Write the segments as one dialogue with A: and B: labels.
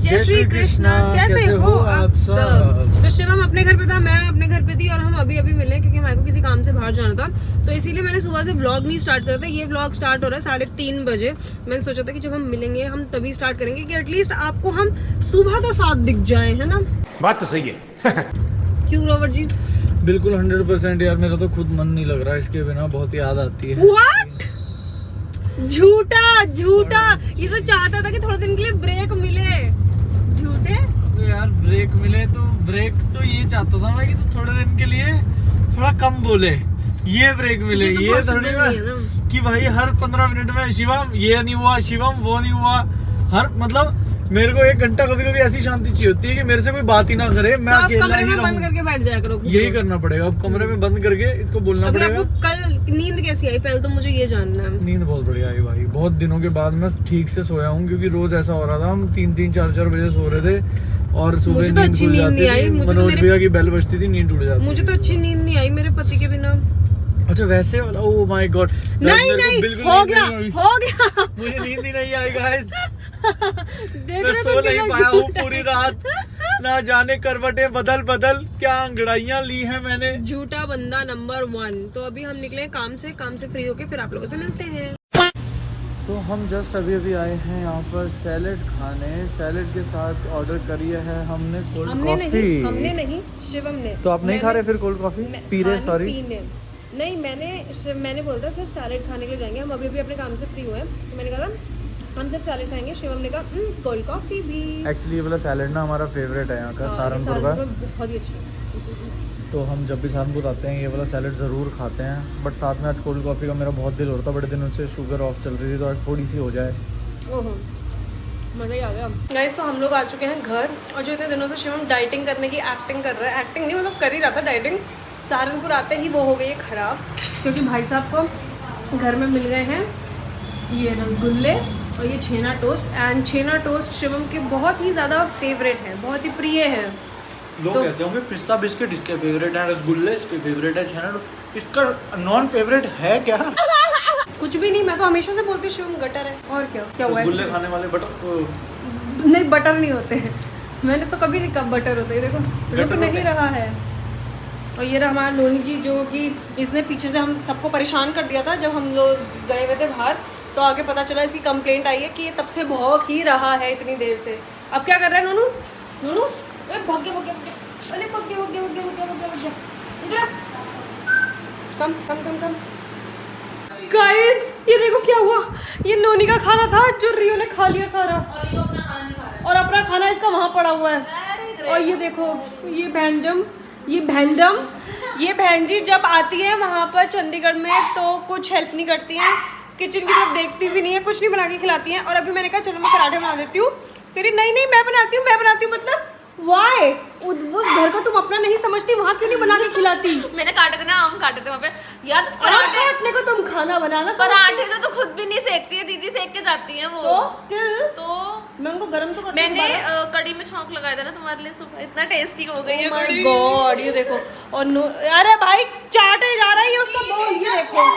A: जय श्री कृष्णा। कैसे हो आप सब? तो शिवम अपने घर पे था, मैं अपने घर पे थी और हम अभी अभी मिले क्योंकि हमारे को किसी काम से बाहर जाना था। तो इसीलिए मैंने सुबह से व्लॉग नहीं स्टार्ट करा था। ये व्लॉग स्टार्ट हो रहा है 3:30 बजे। मैंने सोचा था कि जब हम मिलेंगे हम तभी स्टार्ट करेंगे कि एटलीस्ट आपको हम सुबह तो साथ दिख जाए, है ना?
B: बात तो सही है।
A: क्यों ग्रोवर जी?
C: बिल्कुल 100% यार, मेरा तो खुद मन नहीं लग रहा, इसके बिना बहुत याद आती है।
A: What? झूठा झूठा, ये तो चाहता था कि थोड़े दिन के लिए ब्रेक मिले। झूठे
C: तो यार ब्रेक मिले तो ब्रेक तो ये चाहता था मैं कि तो थोड़े दिन के लिए थोड़ा कम बोले, ये ब्रेक मिले।
A: तो
C: ये थोड़ी ना कि भाई हर 15 मिनट में शिवम ये नहीं हुआ, शिवम वो नहीं हुआ। हर मतलब मेरे को 1 घंटा कभी कभी ऐसी शांति चाहिए होती है कि मेरे से कोई बात ही ना करे, मैं
A: तो
C: अकेला
A: कमरे
C: ही
A: में बंद
C: रहूं।
A: करके बैठ जाया करो।
C: यही करना पड़ेगा, अब कमरे में बंद करके इसको बोलना
A: अभी
C: पड़ेगा।
A: आपको कल नींद कैसी आई पहले तो मुझे ये जानना है।
C: नींद बहुत बढ़िया आई भाई, बहुत दिनों के बाद मैं ठीक से सोया हूँ, क्योंकि रोज ऐसा हो रहा था, हम 3-3, 4-4 बजे सो रहे थे और सुबह
A: मुझे तो
C: नींद
A: अच्छी
C: खुल
A: नींद
C: जाती
A: नहीं आई।
C: थी।
A: मुझे तो
C: मनोज
A: मेरे-
C: भैया की बेल बजती थी, नींद टूट जाती
A: मुझे तो अच्छी नींद नहीं आई मेरे पति के बिना।
C: अच्छा वैसे वाला, ओह माय गॉड।
A: नहीं नहीं, हो गया हो गया।
C: मुझे नींद ही नहीं आई गाइस।
A: देख
C: मैं
A: रहे
C: सो
A: हो
C: नहीं
A: कितना
C: पाया हूँ
A: झूठा
C: पूरी रात, ना जाने करवटें बदल बदल क्या अंगड़ाइयाँ ली हैं मैंने।
A: झूठा बंदा नंबर 1। तो अभी हम निकले काम से फ्री होके फिर आप लोगों से मिलते हैं।
C: तो हम जस्ट अभी आए हैं यहाँ पर सैलेड खाने। सैलेड के साथ ऑर्डर करी है हमने कोल्ड कॉफी।
A: हमने नहीं, शिवम ने।
C: तो आप नहीं खा रहे फिर कोल्ड कॉफी? पी रहे, सॉरी
A: पीने नहीं, मैंने बोला था सिर्फ सैलेड खाने के लिए जाएंगे। हम अभी अपने काम से फ्री हुए हैं तो मैंने कहा हम सिर्फ सैलेड खाएंगे। शिवम ने कहा कोल्ड कॉफी भी।
C: एक्चुअली ये वाला सैलेड ना हमारा फेवरेट है यहाँ का, सहारनपुर का।
A: बहुत ही अच्छा है।
C: तो हम जब भी सहारनपुर आते हैं ये वाला सैलेड ज़रूर खाते हैं। बट साथ में आज कोल्ड कॉफ़ी का मेरा बहुत दिल हो रहा था, बड़े दिनों से शुगर ऑफ चल रही थी, तो आज थोड़ी सी हो जाए।
A: ओहो मज़ा ही आ गया। गाइस तो हम लोग आ चुके हैं घर, और जो इतने दिनों से शिवम डाइटिंग करने की एक्टिंग कर रहा है, एक्टिंग नहीं मतलब कर ही रहा था डाइटिंग, सहारनपुर आते ही वो हो गई है ख़राब। क्योंकि भाई साहब को घर में मिल गए हैं ये रसगुल्ले और ये chhena toast. And chhena toast Shivam के बहुत ही ज़्यादा फेवरेट है, बहुत ही प्रिय है।
C: लोग
A: तो-
C: कहते होंगे पिस्ता बिस्किट इसके फेवरेट है, रसगुल्ले इसके फेवरेट है, छेना इसका नॉन फेवरेट है क्या?
A: कुछ भी नहीं, मैं तो हमेशा से बोलती हूँ शिवम गटर है। और क्या क्या हुआ है?
C: रसगुल्ले खाने वाले बटर
A: नहीं, बटर नहीं होते हैं। मैंने तो कभी नहीं, कब बटर होते हैं। देखो रुक नहीं रहा है। और ये रहा हमारा लोनी जी, जो कि इसने पीछे से हम सबको परेशान कर दिया था जब हम लोग गए हुए थे बाहर। तो आगे पता चला इसकी कंप्लेंट आई है कि ये तब से भौंक ही रहा है इतनी देर से। अब क्या कर रहा है नोनू? नोनू अरे भाग्य भाग्य अरे भाग्य भाग्य भाग्य भाग्य भाग्य भाग्य इधर कम कम कम कम। गाइस ये देखो क्या हुआ, ये नोनी का खाना था जो रियो ने खा लिया सारा, और अपना खाना इसका वहाँ पड़ा हुआ है। और ये देखो ये ये बहन जी जब आती है वहाँ पर चंडीगढ़ में तो कुछ हेल्प नहीं करती हैं, किचन की तरफ देखती भी नहीं है, कुछ नहीं बना के खिलाती हैं। और अभी मैंने कहा चलो मैं पराठे बना देती हूँ, कह रही नहीं मैं बनाती हूँ मतलब वाई? उस घर को तुम अपना नहीं समझती, वहाँ क्यों नहीं बना के खिलाती?
D: मैंने काटे थे ना, आम काटे थे वहाँ पे यार। तो
A: पराठे काटने को तुम खाना बनाना
D: पराठे तो खुद भी नहीं सेकती है, दीदी सेक के जाती है वो।
A: तो स्टिल
D: तो
A: मैं उनको गरम तो करती हूँ
D: मैंने
A: दोबारा।
D: कड़ी में छौंक लगाया था ना तुम्हारे लिए, सुबह इतना टेस्टी हो गई है
A: Oh my
D: कड़ी।
A: God, ये देखो। और अरे भाई चाटे जा रहा है ये उसका बोल। ये देखो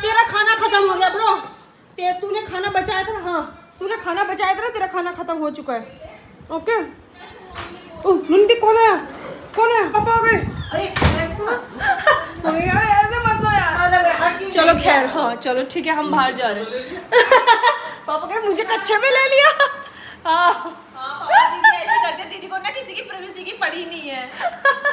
A: तेरा खाना खत्म हो गया ब्रो। तूने खाना बचाया था ना? हाँ तूने खाना बचाया था ना, तेरा खाना खत्म हो चुका है। ओके नंदी कौन है पापा आ गए। अरे ऐसे मत लो यार। चलो खैर, हाँ चलो ठीक है, हम बाहर जा रहे हैं। पापा कह मुझे कच्चे में ले लिया। हाँ
D: पापा दीदी ऐसी करती है, दीदी को ना किसी की प्राइवेसी की पड़ी नहीं है।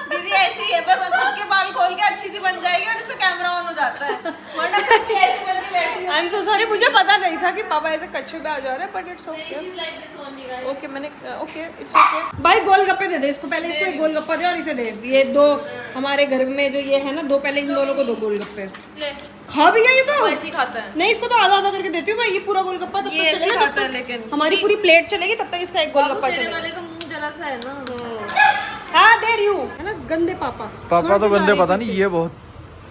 D: दीदी ऐसी है, बस खुद के बाल खोल के अच्छी सी बन जाएगी और इसका कैमरा ऑन हो जाता है, वरना करती ऐसी बनती बैठी है।
A: आई एम सो सॉरी, मुझे पता नहीं था कि पापा ऐसे कच्चे पे आ जा रहे हैं, but it's okay.
D: She's like this only, guys.
A: Okay मैंने ओके इट्स ओके। भाई गोलगप्पे दे दे इसको, पहले इसको एक गोलगप्पा दे और इसे दे। ये दो हमारे घर में जो ये है ना, दो पहले इन दोनों को दो गोलगप्पे।
D: ले,
A: खा भी गया ये तो?
D: वो ऐसे ही खाता है।
A: नहीं इसको तो आधा आधा करके देती हूँ मैं, ये पूरा गोलगप्पा तब
D: ये
A: तक
D: ऐसे ही
A: चलेगा
D: खाता है, लेकिन
A: हमारी पूरी प्लेट चलेगी तब तक इसका एक गोलगप्पा
D: बाबू तेरे
A: चलेगा।
D: वाले का मुंह जला सा है ना।
A: हाँ दे रही हूँ, है ना गंदे पापा।
C: पापा तो
A: छोड़ के
C: गंदे
A: जा रही
C: पता
A: थी
C: नहीं, ये बहुत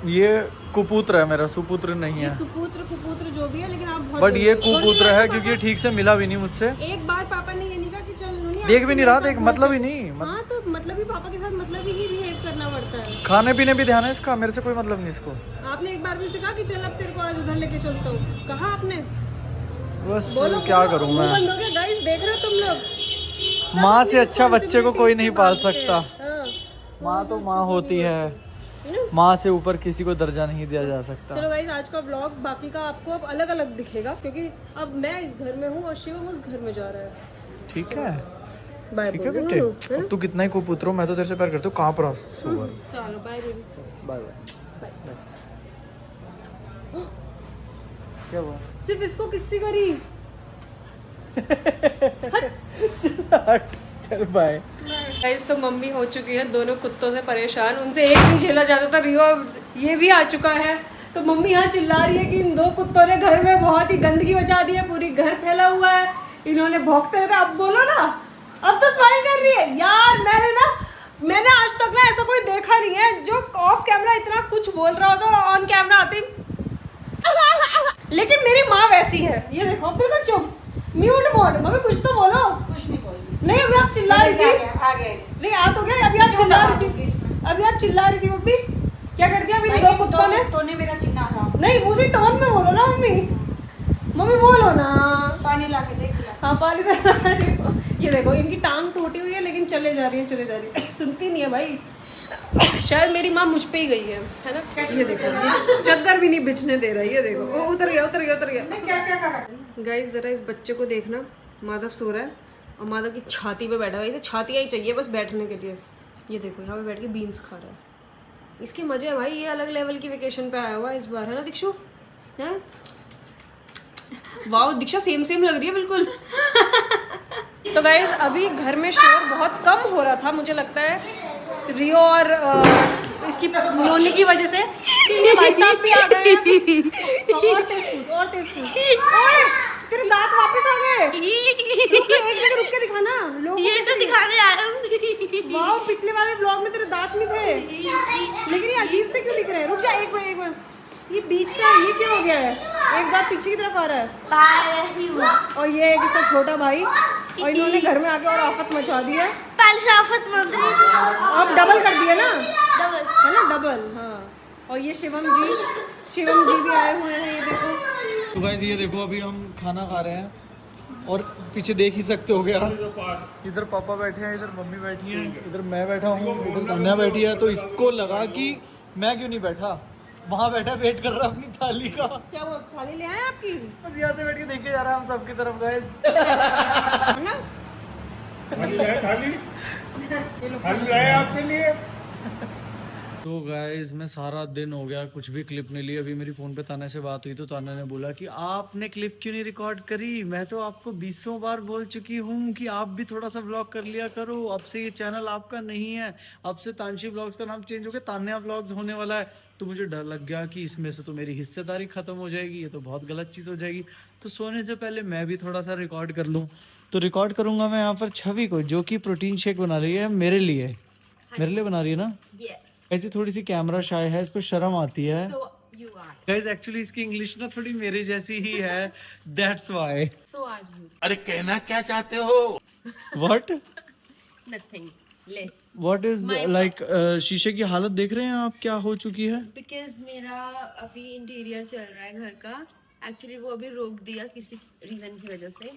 C: ये कुपुत्र है मेरा, सुपुत्र नहीं
A: ये
C: है।
A: सुपुत्र कुपुत्र जो भी है, लेकिन आप बहुत
C: बट ये
A: छोड़ के
C: कुपुत्र
A: जा
C: है
A: रही
C: क्योंकि
A: पापा।
C: ये ठीक से मिला भी नहीं मुझसे।
A: एक बार पापा ने ये नहीं कहा कि चल नूनी
C: देख
A: आप
C: भी नहीं
A: मेरे
C: रहा,
A: साथ
C: देख
A: घूम
C: मतलब
A: चल।
C: ही नहीं
A: हाँ तो मतलब ही पापा के साथ मतलब ही बिहेव करना पड़ता है।
C: खाने पीने भी ध्यान है इसका, मेरे से कोई मतलब नहीं इसको।
A: आपने एक बार भी उसे कहा कि चल अब तेरे को आज उधर लेके चलता हूँ, कहा आपने?
C: बस
A: बोलो
C: क्या
A: बोलो,
C: करूँ
A: मुंह
C: मैं।
A: बंद हो गया गाइस, देख रहे हो तुम लोग?
C: माँ से अच्छा बच्चे को कोई नहीं पाल सकता।
A: हाँ।
C: माँ तो माँ होती है,
A: You know?
C: माँ से ऊपर किसी को दर्जा नहीं दिया जा सकता।
A: चलो गाइस, आज का व्लॉग बाकी का आपको अब अलग अलग दिखेगा, क्योंकि अब मैं इस घर में हूँ और शिवम उस घर में जा रहा है।
C: ठीक है,
A: बाय
C: ठीक है बेटे। अब तू कितना ही को पुत्रो, मैं तो तेरे से प्यार करता हूँ। कहाँ पर सुअर।
A: चलो बाय बेबी।
C: Bye bye. क्या हुआ?
A: सिर्फ इसको किस्सी करी।
C: चल बाय।
A: गाइस तो मम्मी हो चुकी है दोनों कुत्तों से परेशान, उनसे एक नहीं झेला जाता था। रियो ये भी आ चुका है, तो मम्मी यहाँ चिल्ला रही है कि इन 2 कुत्तों ने घर में बहुत ही गंदगी मचा दी है, पूरी घर फैला हुआ है, इन्होंने भौंकते रहते। अब बोलो ना, अब तो स्माइल कर रही है यार। मैंने आज तक ना ऐसा कोई देखा नहीं है जो ऑफ कैमरा इतना कुछ बोल रहा होता है, ऑन कैमरा आती। लेकिन मेरी माँ वैसी है, ये देखो बिल्कुल चुप, म्यूट मोड। मम्मी कुछ तो बोलो। कुछ नहीं बोल। नहीं अभी आप चिल्ला रही थी। नहीं आ तो गया, अभी आप चिल्ला रही थी। अभी आप चिल्ला रही थी मम्मी। क्या कर दिया अभी 2 कुत्तों ने?
B: तो ने मेरा चिन्ह था।
A: नहीं उसी टोन में बोलो ना मम्मी। मम्मी बोलो ना।
B: पानी ला के देख लिया।
A: हाँ पानी तो ये देखो इनकी टांग टूटी हुई है, लेकिन चले जा रही है। सुनती नहीं है भाई। शायद मेरी माँ मुझ पे ही गई है ना। ये देखो चद्दर भी नहीं बिछने दे रहा है। ये देखो ओ, उतर गया। गाइस जरा इस बच्चे को देखना, माधव सो रहा है और माधव की छाती पे बैठा हुआ है। इसे छाती ही चाहिए बस बैठने के लिए। ये देखो यहाँ पे बैठ के बीन्स खा रहा है। इसके मजे है भाई, ये अलग लेवल की वेकेशन पे आया हुआ है इस बार, है ना दिक्षु? है वाह दीक्षा, सेम लग रही है बिल्कुल। तो गाइस अभी घर में शोर बहुत कम हो रहा था, मुझे लगता है रियो और इसकी नोनी की वजह से। ये भाई साहब भी आ गए हैं। और तेज पूछ। ओए, तेरे दांत वापस आ गए। रुक के दिखाना लोग।
D: ये तो दिखा के आया हूँ।
A: वाह, पिछले वाले ब्लॉग में तेरे दांत नहीं थे, लेकिन ये अजीब से क्यों दिख रहे हैं? रुक जा एक मिनट। ये बीच का ये क्या हो गया है? एक दांत पीछे की तरफ आ रहा है, और ये एक इसका छोटा भाई, और इन्होंने घर में आके और आफत मचा दी है।
D: पहले से आफत मत रही।
A: अब डबल कर दिया ना,
D: डबल।
A: है ना डबल। हाँ, और ये शिवम जी भी आए हुए हैं। ये देखो
C: तो गाइस ये देखो अभी हम खाना खा रहे हैं और पीछे देख ही सकते हो गया, इधर पापा बैठे हैं, इधर मम्मी बैठी है, इधर मैं बैठा हूँ, इधर धन्या बैठी है। तो इसको लगा कि मैं क्यों नहीं बैठा, वहाँ बैठा वेट कर रहा अपनी थाली का।
A: क्या वो थाली ले आए आपकी?
C: बस यहाँ से बैठ के देखे जा रहा है हम सबकी तरफ गाइस।
A: है ना?
B: थाली लाए आपके लिए।
C: तो गाइस मैं सारा दिन हो गया कुछ भी क्लिप नहीं ली। अभी मेरी फ़ोन पे ताना से बात हुई तो ताना ने बोला कि आपने क्लिप क्यों नहीं रिकॉर्ड करी। मैं तो आपको 20 बार बोल चुकी हूँ कि आप भी थोड़ा सा व्लॉग कर लिया करो, अब से ये चैनल आपका नहीं है, अब से तानशी व्लॉग्स का नाम चेंज हो गया, तान्या व्लॉग्स होने वाला है। तो मुझे डर लग गया कि इसमें से तो मेरी हिस्सेदारी ख़त्म हो जाएगी, ये तो बहुत गलत चीज़ हो जाएगी। तो सोने से पहले मैं भी थोड़ा सा रिकॉर्ड कर लूँ। तो रिकॉर्ड करूँगा मैं यहाँ पर छवि को, जो कि प्रोटीन शेक बना रही है मेरे लिए बना रही है ना। ऐसी थोड़ी सी कैमरा शाय है, इसको शर्म आती है। गाइस एक्चुअली इसकी इंग्लिश ना थोड़ी मेरे जैसी ही है, दैट्स व्हाई।
E: अरे कहना क्या चाहते हो?
C: व्हाट
D: नथिंग ले।
C: व्हाट इज लाइक शीशे की हालत देख रहे हैं आप क्या हो चुकी है?
D: बिकॉज मेरा अभी इंटीरियर चल रहा है घर का। एक्चुअली वो अभी रोक दिया किसी रीजन की वजह से,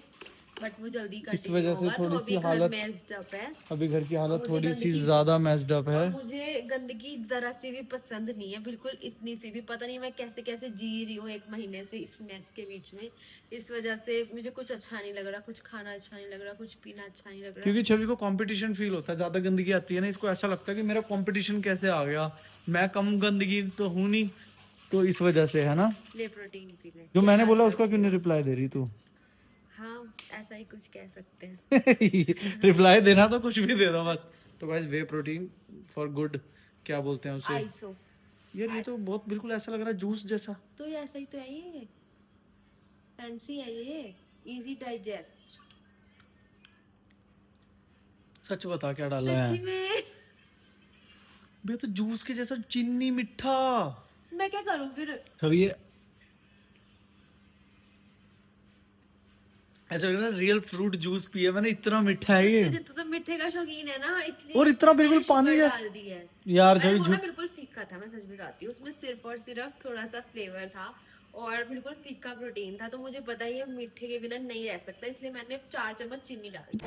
D: बट वो जल्दी
C: इस वजह से थोड़ी सी हालत
D: मेस्ड अप है।
C: अभी घर की हालत थोड़ी सी ज्यादा मेस्ड अप है।
D: मुझे गंदगी जरा सी भी पसंद नहीं है, बिल्कुल इतनी सी भी। पता नहीं मैं कैसे कैसे जी रही हूँ 1 महीने से इस मेस के बीच में। इस वजह से मुझे कुछ अच्छा नहीं लग रहा, कुछ खाना अच्छा नहीं लग रहा, कुछ पीना अच्छा नहीं लग रहा।
C: क्योंकि छवि को कंपटीशन फील होता है, ज्यादा गंदगी आती है ना, इसको ऐसा लगता है कि मेरा कंपटीशन कैसे आ गया, मैं कम गंदगी तो हूँ नहीं, तो इस वजह से है ना।
D: ले प्रोटीन पी ले।
C: जो मैंने बोला उसका क्यों नहीं रिप्लाई दे रही तू?
D: हाँ ऐसा ही कुछ कह सकते हैं।
C: रिप्लाई देना तो कुछ भी दे दो बस। तो guys way protein for good, क्या बोलते हैं उसे
D: आइसो।
C: यार ये तो बहुत बिल्कुल ऐसा लग रहा है जूस जैसा।
D: तो ये ऐसा ही तो है, ये फैंसी है, ये इजी डाइजेस्ट।
C: सच बता क्या डाला है?
D: सच्ची में
C: बे तो जूस के जैसा, चीनी मीठा।
D: मैं क्या करूं फिर?
C: तभी ये ऐसा लग रहा है रियल फ्रूट जूस पिया मैंने, इतना मीठा है ये।
D: तुझे तो मीठे का शौकीन है ना, इसलिए
C: और इतना बिल्कुल पानी जैसा
D: डाल दिया है।
C: यार।
D: मैंने
C: छवि
D: वो ना
C: झूठ
D: बिल्कुल फीका था, मैं सच बताती हूँ। उसमें सिर्फ और सिर्फ थोड़ा सा फ्लेवर था और बिल्कुल फीका प्रोटीन था। तो मुझे पता ही है मीठे के बिना नहीं रह सकता, इसलिए मैंने 4 चम्मच चीनी डाल दी।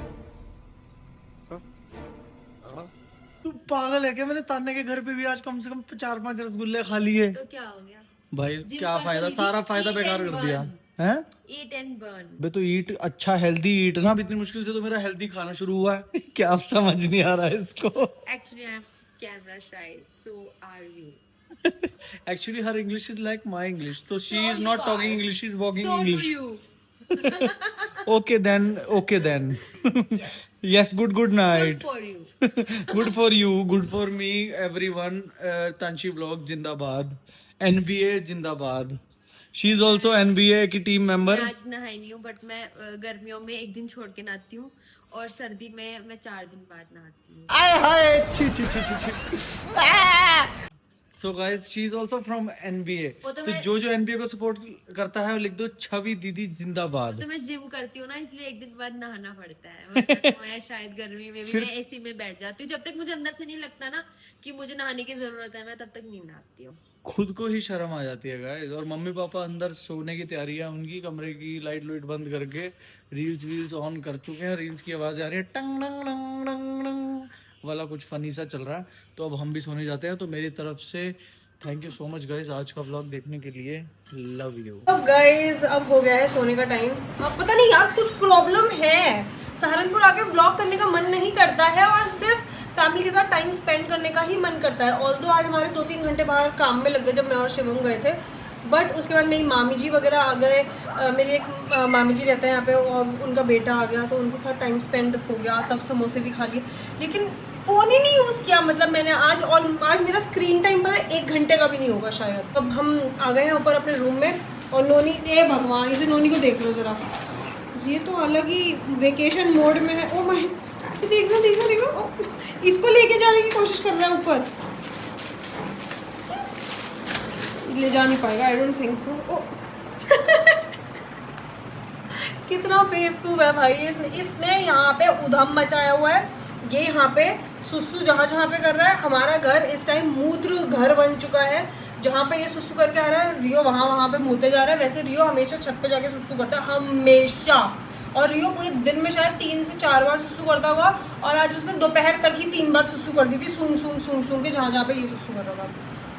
C: तू पागल है क्या? मैंने तान्या के घर पे भी आज कम से कम 4-5 रसगुल्ले खा लिए
D: तो क्या हो गया?
C: भाई।
D: जिम
C: क्या
D: कर
C: फायदा,
D: तो
C: सारा
D: लीजिए,
C: फायदा
D: eat
C: बेकार
D: and
C: कर दिया
D: burn.
C: है।
D: Eat and burn.
C: बे तो ईट अच्छा हेल्दी ईट ना, अब इतनी मुश्किल से तो मेरा हेल्दी खाना शुरू हुआ है। क्या आप समझ नहीं आ रहा है इसको?
D: Actually, I'm camera shy. So are you?
C: Actually her English is like my English, so she
D: So
C: is
D: you
C: not
D: are.
C: talking English, she is walking
D: So
C: English.
D: do you.
C: Okay then. Yes, good night.
D: Good for you.
C: Good for you, good for me, everyone. Tanshi vlog जिंदाबाद, NBA जिंदाबाद. She is also NBA की team member.
D: मैं आज नहाई नहीं हूँ, but मैं गर्मियों में एक दिन छोड़ के नहाती हूँ और सर्दी में मैं 4 दिन बाद नहाती हूँ।
C: So guys, she is also from NBA.
D: वो तो
C: तो
D: मैं-
C: जो NBA को सपोर्ट करता है वो लिख दो छवि दीदी जिंदाबाद.
D: तो मैं जिम करती हूँ ना, इसलिए एक दिन बाद नहाना पड़ता है। वरना तो मैं शायद गर्मी में भी
C: फिर-
D: मैं एसी में बैठ जाती हूँ। जब तक मुझे अंदर से नहीं लगता ना कि मुझे नहाने की जरूरत है, मैं तब तक नहीं नहाती हूँ।
C: खुद को ही शर्म आ जाती है गाइस. और मम्मी पापा अंदर सोने की तैयारी है उनकी, कमरे की लाइट बंद करके रील्स ऑन कर चुके हैं. रील्स की आवाज आ रही है टंग डंग डंग डंग डंग वाला, कुछ फनी सा चल रहा है. तो अब हम भी सोने जाते हैं. तो मेरी तरफ से thank you so much guys आज का व्लॉग देखने के लिए. Love you.
A: तो गाइज अब हो गया है सोने का टाइम. अब पता नहीं यार कुछ प्रॉब्लम है, सहारनपुर आके ब्लॉग करने का मन नहीं करता है और सिर्फ फैमिली के साथ टाइम स्पेंड करने का ही मन करता है. ऑल्दो आज हमारे 2-3 घंटे बाहर काम में लग गए जब मैं और शिवम गए थे. बट उसके बाद मेरी मामी जी वगैरह आ गए. मेरी एक मामी जी रहते हैं यहाँ पे और उनका बेटा आ गया, तो उनके साथ टाइम स्पेंड हो गया. तब समोसे भी खा लिए, लेकिन फ़ोन ही नहीं यूज़ किया. मतलब मैंने आज मेरा स्क्रीन टाइम पता है 1 घंटे का भी नहीं होगा शायद. अब हम आ गए हैं ऊपर अपने रूम में और नोनी, ए भगवान, इसे नोनी को देख लो ज़रा, ये तो अलग ही वेकेशन मोड में है. ओ माय, देखना. ओ, इसको लेके जाने की कोशिश कर रहा है ऊपर. ले जा नहीं पाएगा, आई डोंट थिंक सो. ओ कितना बेवकूफ़ है भाई. इसने यहाँ पे उधम मचाया हुआ है. ये यहाँ पे सुसु जहाँ पे कर रहा है. हमारा घर इस टाइम मूत्र घर बन चुका है. जहाँ पे ये सुसु करके आ रहा है, रियो वहाँ पे मुँहते जा रहा है. वैसे रियो हमेशा छत पे जाके सुसु करता है, हमेशा. और रियो पूरे दिन में शायद 3 से 4 बार सुसु करता होगा. और आज उसने दोपहर तक ही 3 बार सुसु कर दी थी, सूंघ के जहाँ पे ये सुसु कर रहा था.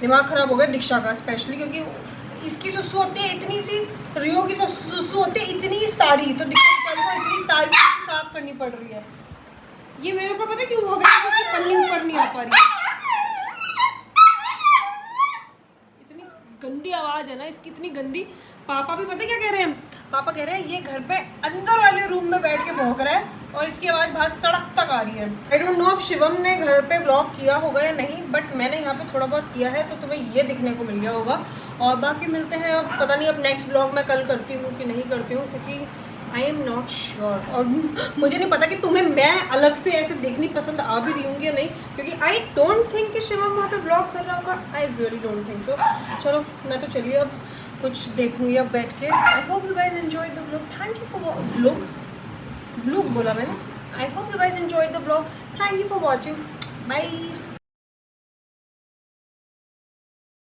A: दिमाग ख़राब हो गया दीक्षा का स्पेशली, क्योंकि इसकी सुसु होती है इतनी सी, रियो की सुसु होती है इतनी सारी. तो दीक्षा को इतनी सारी साफ करनी पड़ रही है. ये मेरे ऊपर पता है क्यों भाग रही है? इसकी पन्नी ऊपर नहीं आ पा रही है. इतनी गंदी आवाज़ है ना इसकी, इतनी गंदी. पापा भी पता है क्या कह रहे हैं? पापा कह रहे हैं ये घर पे अंदर वाले रूम में बैठ के भौंक रहा है और इसकी आवाज़ बाहर सड़क तक आ रही है. आई डोंट नो अब शिवम ने घर पे व्लॉग किया होगा या नहीं, बट मैंने यहाँ पे थोड़ा बहुत किया है, तो तुम्हें ये दिखने को मिल गया होगा. और बाकी मिलते हैं अब, पता नहीं अब नेक्स्ट व्लॉग मैं कल करती हूँ कि नहीं करती हूँ, क्योंकि आई एम नॉट श्योर. और मुझे नहीं पता कि तुम्हें मैं अलग से ऐसे देखनी पसंद आ भी रही हूँ या नहीं, क्योंकि आई डोंट थिंक कि शिवम वहाँ पे व्लॉग कर रहा होगा. I really don't think so. चलो मैं तो चलिए अब कुछ देखूँगी अब बैठ के. I hope you guys enjoyed the vlog. Thank you for vlog बोला मैंने. I hope you guys enjoyed the vlog. Thank you for watching. Bye.